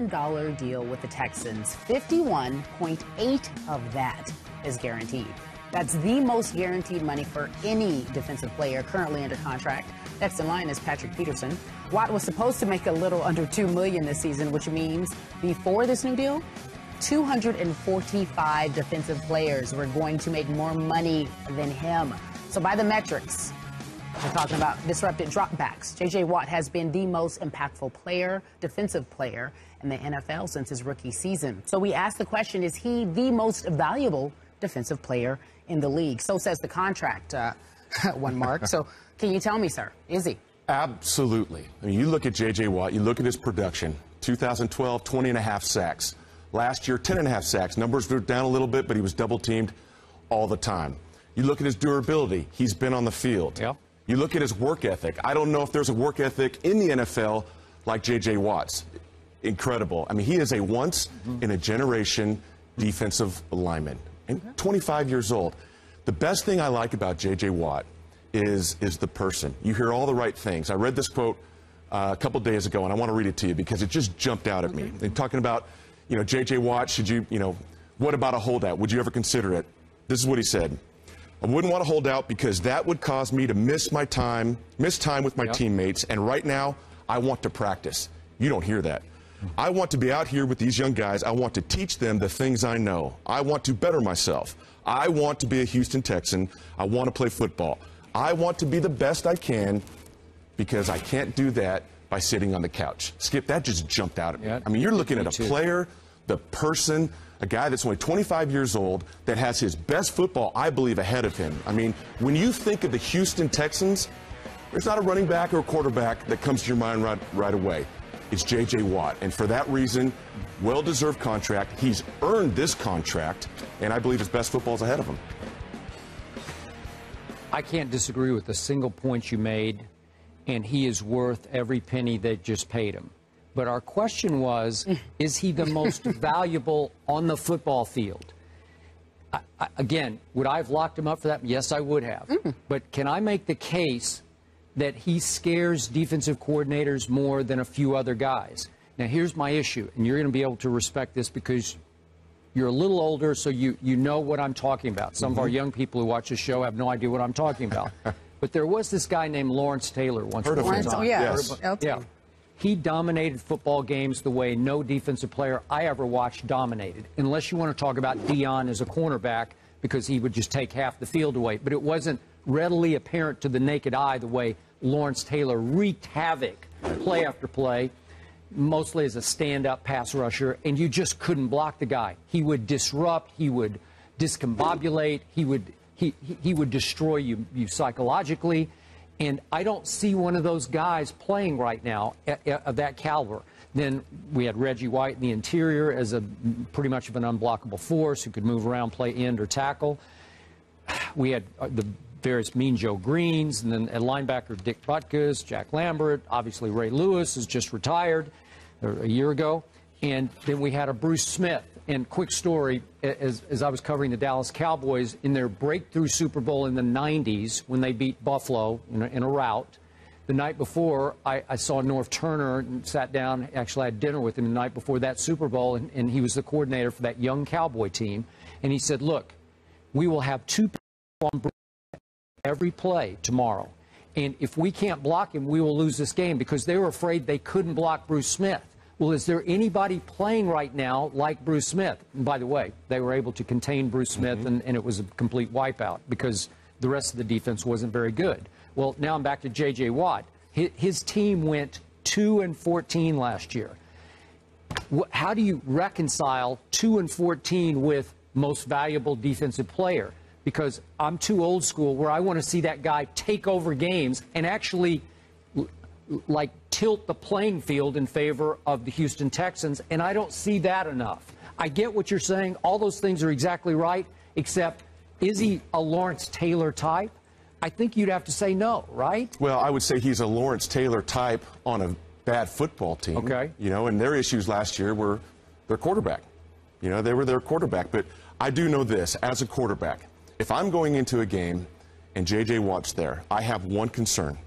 $1 deal with the Texans. 51.8 of that is guaranteed. That's the most guaranteed money for any defensive player currently under contract. Next in line is Patrick Peterson. Watt was supposed to make a little under $2 million this season, which means before this new deal, 245 defensive players were going to make more money than him. So by the metrics, we're talking about disrupted dropbacks. J.J. Watt has been the most impactful player, defensive player in the NFL since his rookie season. So we asked the question, is he the most valuable defensive player in the league? So says the contract, one mark. So can you tell me, sir, is he? Absolutely. I mean, you look at J.J. Watt, you look at his production. 2012, 20.5 sacks. Last year, 10.5 sacks. Numbers were down a little bit, but he was double-teamed all the time. You look at his durability. He's been on the field. Yeah. You look at his work ethic. I don't know if there's a work ethic in the NFL like J.J. Watt's. Incredible. I mean, he is a once-in-a-generation defensive lineman. And 25 years old. The best thing I like about J.J. Watt is the person. You hear all the right things. I read this quote a couple days ago, and I want to read it to you because it just jumped out at me. And talking about, you know, J.J. Watt, should you, what about a holdout? Would you ever consider it? This is what he said. I wouldn't want to hold out because that would cause me to miss time with my teammates. And right now, I want to practice. You don't hear that. I want to be out here with these young guys. I want to teach them the things I know. I want to better myself. I want to be a Houston Texan. I want to play football. I want to be the best I can because I can't do that by sitting on the couch. Skip, that just jumped out at me. I mean, you're looking at a player, the person, a guy that's only 25 years old that has his best football, I believe, ahead of him. I mean, when you think of the Houston Texans, there's not a running back or a quarterback that comes to your mind right away. It's J.J. Watt. And for that reason, well-deserved contract. He's earned this contract, and I believe his best football is ahead of him. I can't disagree with a single point you made, and he is worth every penny they just paid him. But our question was, is he the most valuable on the football field? Again, would I have locked him up for that? Yes, I would have. But can I make the case that he scares defensive coordinators more than a few other guys? Now, here's my issue, and you're going to be able to respect this because you're a little older, so you know what I'm talking about. Some of our young people who watch the show have no idea what I'm talking about. But there was this guy named Lawrence Taylor once upon a time. Yeah. He dominated football games the way no defensive player I ever watched dominated, unless you want to talk about Deion as a cornerback, because he would just take half the field away. But it wasn't readily apparent to the naked eye the way Lawrence Taylor wreaked havoc play after play, mostly as a stand-up pass rusher, and you just couldn't block the guy. He would disrupt, he would discombobulate, he would destroy you psychologically. And I don't see one of those guys playing right now of that caliber. Then we had Reggie White in the interior as a pretty much of an unblockable force who could move around, play end or tackle. We had the various Mean Joe Greens, and then at linebacker Dick Butkus, Jack Lambert. Obviously Ray Lewis is just retired a year ago. And then we had a Bruce Smith. And quick story, as I was covering the Dallas Cowboys in their breakthrough Super Bowl in the 90s when they beat Buffalo in a rout, the night before I saw North Turner and sat down, actually I had dinner with him the night before that Super Bowl, and he was the coordinator for that young Cowboy team. And he said, look, we will have two people on every play tomorrow. And if we can't block him, we will lose this game, because they were afraid they couldn't block Bruce Smith. Well, is there anybody playing right now like Bruce Smith? And by the way, they were able to contain Bruce Smith, and it was a complete wipeout because the rest of the defense wasn't very good. Well, now I'm back to J.J. Watt. His team went 2-14 last year. How do you reconcile 2-14 with most valuable defensive player? Because I'm too old school where I want to see that guy take over games and actually like tilt the playing field in favor of the Houston Texans, and I don't see that enough. I get what you're saying. All those things are exactly right, except is he a Lawrence Taylor type? I think you'd have to say no, right? Well, I would say he's a Lawrence Taylor type on a bad football team. Okay. And their issues last year were their quarterback. They were their quarterback. But I do know this, as a quarterback, if I'm going into a game and J.J. Watt's there, I have one concern.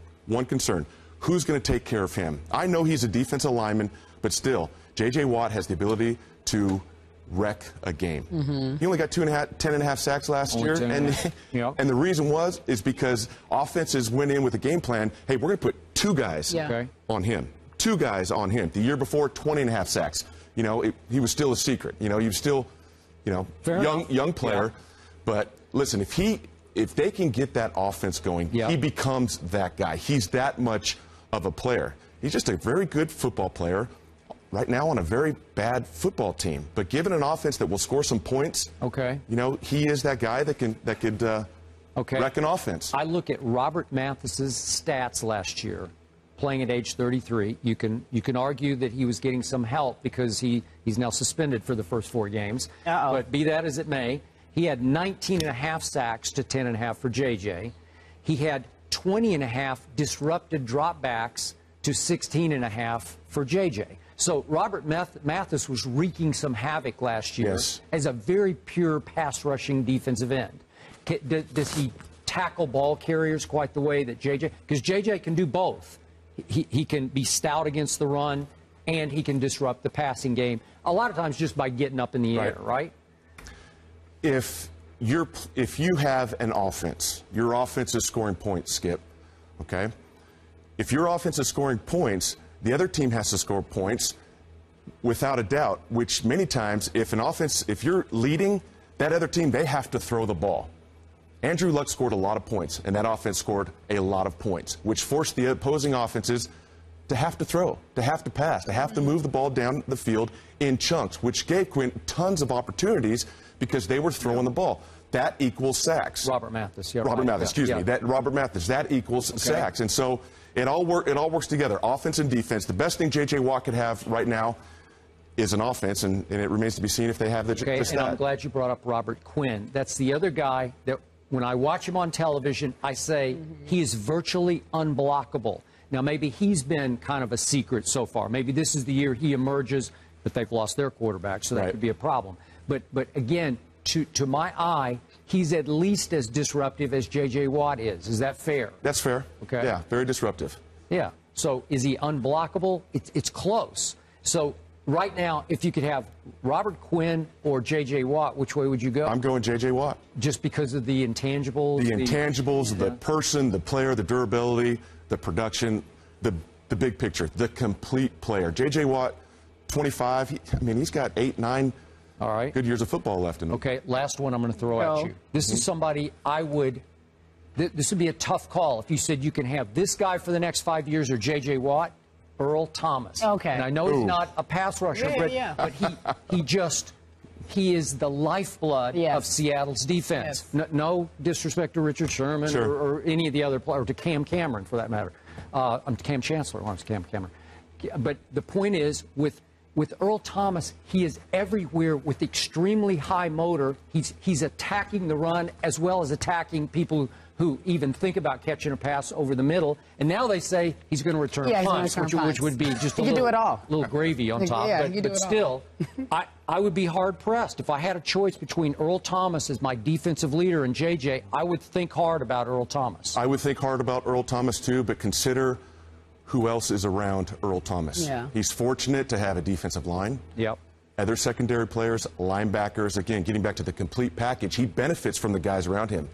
Who's going to take care of him? I know he's a defensive lineman, but still, J.J. Watt has the ability to wreck a game. He only got 10.5 sacks last year, and the reason is because offenses went in with a game plan. Hey, we're going to put 2 guys on him. 2 guys on him. The year before, 20.5 sacks. You know, he was still a secret. You know, he was still, young player. But listen, if they can get that offense going, he becomes that guy. He's that much of a player. He's just a very good football player right now on a very bad football team. But given an offense that will score some points, he is that guy that could wreck an offense. I look at Robert Mathis's stats last year, playing at age 33. You can argue that he was getting some help because he's now suspended for the first 4 games. But be that as it may, he had 19.5 sacks to 10.5 for J.J. He had 20.5 disrupted dropbacks to 16.5 for J.J. So Robert Mathis was wreaking some havoc last year as a very pure pass-rushing defensive end. Does he tackle ball carriers quite the way that J.J.? Because J.J. can do both. He can be stout against the run, and he can disrupt the passing game, a lot of times just by getting up in the air, right? If you have an offense, your offense is scoring points, Skip, okay? If your offense is scoring points, the other team has to score points without a doubt, which many times, if you're leading, that other team, they have to throw the ball. Andrew Luck scored a lot of points, and that offense scored a lot of points, which forced the opposing offenses to have to throw, to have to pass, to have to move the ball down the field in chunks, which gave Quinn tons of opportunities because they were throwing the ball. That equals sacks. Robert Mathis, Robert Mathis, excuse me. Robert Mathis, that equals sacks. And so it all works together, offense and defense. The best thing J.J. Watt could have right now is an offense, and it remains to be seen if they have the and I'm glad you brought up Robert Quinn. That's the other guy that when I watch him on television, I say he is virtually unblockable. Now, maybe he's been kind of a secret so far. Maybe this is the year he emerges, but they've lost their quarterback, so that could be a problem. But again, to my eye, he's at least as disruptive as J.J. Watt is. Is that fair? That's fair. Okay. Yeah, very disruptive. Yeah. So is he unblockable? It's close. So right now, if you could have Robert Quinn or J.J. Watt, which way would you go? I'm going J.J. Watt. Just because of the intangibles? The intangibles, the person, the player, the durability, the production, the big picture, the complete player. J.J. Watt, 25, he's got 8, 9 good years of football left in him. Okay, last one I'm going to throw at you. This is somebody this would be a tough call. If you said you can have this guy for the next 5 years or J.J. Watt, Earl Thomas. Okay. And I know he's not a pass rusher, but he is the lifeblood of Seattle's defense. No disrespect to Richard Sherman or any of the other players, or to Cam Cameron for that matter. I'm Cam Chancellor, I'm Cam Cameron. But the point is, with Earl Thomas, he is everywhere with extremely high motor. He's attacking the run as well as attacking people who even think about catching a pass over the middle. And now they say he's going to return punts, which would be just a little gravy on top. But still, I would be hard-pressed. If I had a choice between Earl Thomas as my defensive leader and J.J., I would think hard about Earl Thomas. I would think hard about Earl Thomas, too, but consider who else is around Earl Thomas. He's fortunate to have a defensive line. Other secondary players, linebackers, again, getting back to the complete package, he benefits from the guys around him.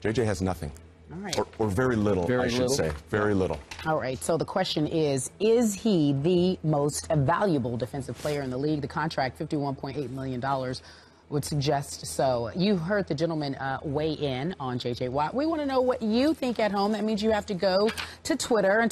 J.J. has nothing. All right. Or very little, I should say. Very little. All right. So the question is he the most valuable defensive player in the league? The contract, $51.8 million, would suggest so. You heard the gentleman weigh in on J.J. Watt. We want to know what you think at home. That means you have to go to Twitter and